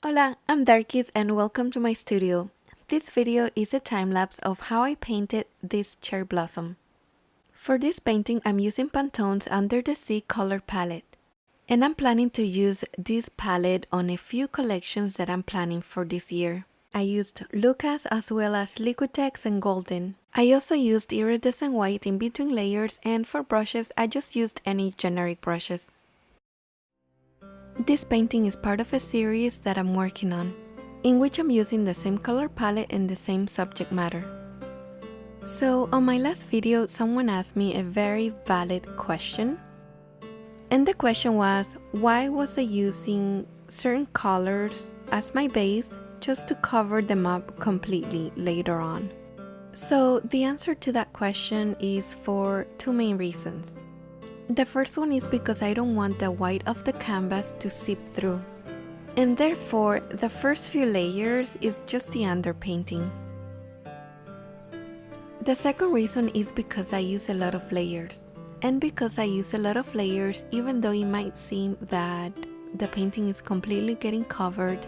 Hola, I'm Darkis and welcome to my studio. This video is a time-lapse of how I painted this cherry blossom. For this painting, I'm using Pantone's Under the Sea color palette. And I'm planning to use this palette on a few collections that I'm planning for this year. I used Lucas as well as Liquitex and Golden. I also used iridescent white in between layers, and for brushes, I just used any generic brushes. This painting is part of a series that I'm working on, in which I'm using the same color palette and the same subject matter. So on my last video, someone asked me a very valid question. And the question was, why was I using certain colors as my base just to cover them up completely later on? So the answer to that question is for two main reasons. The first one is because I don't want the white of the canvas to seep through. And therefore, the first few layers is just the underpainting. The second reason is because I use a lot of layers. And because I use a lot of layers, even though it might seem that the painting is completely getting covered,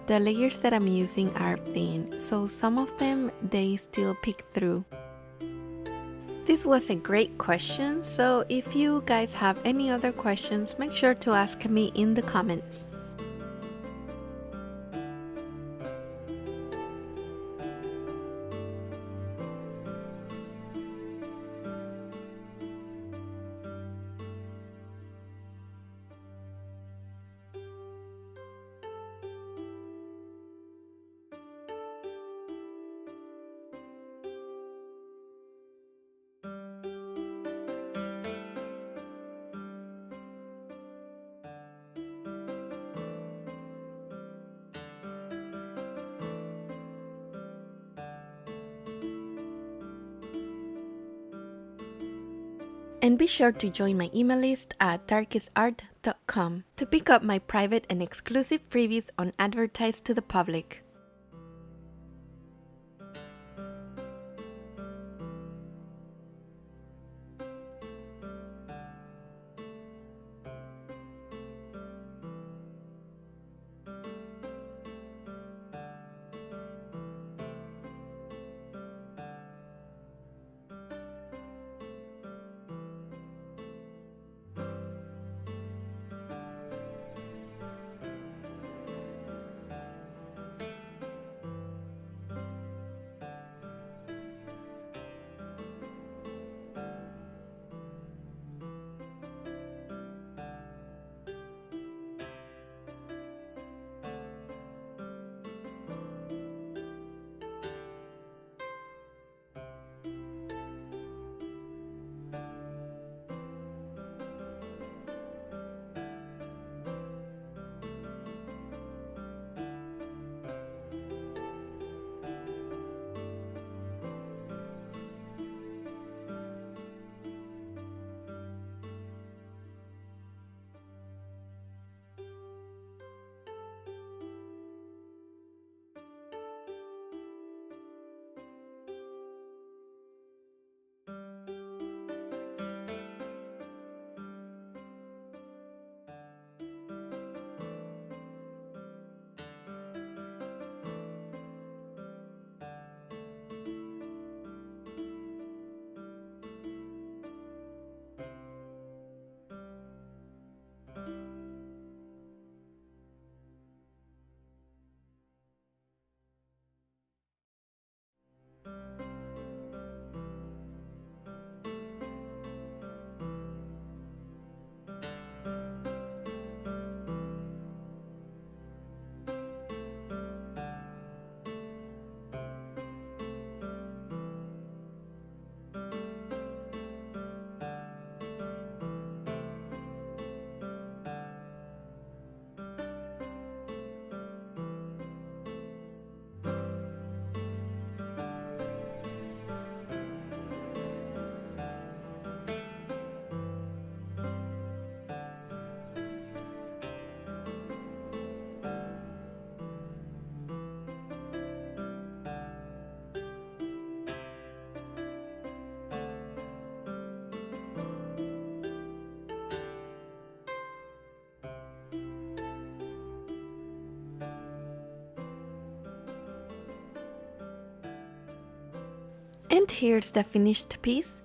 the layers that I'm using are thin, so some of them, they still peek through. This was a great question, so if you guys have any other questions, make sure to ask me in the comments. And be sure to join my email list at darkisart.com to pick up my private and exclusive freebies on advertised to the public. And here's the finished piece.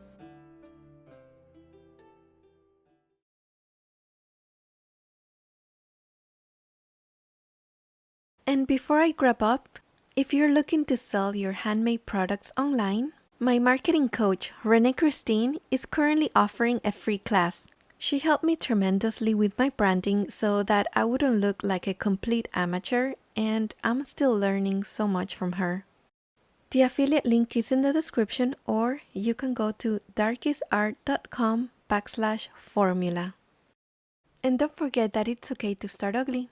And before I wrap up, if you're looking to sell your handmade products online, my marketing coach, Renee Christine, is currently offering a free class. She helped me tremendously with my branding so that I wouldn't look like a complete amateur, and I'm still learning so much from her. The affiliate link is in the description, or you can go to darkisart.com/formula. And don't forget that it's okay to start ugly.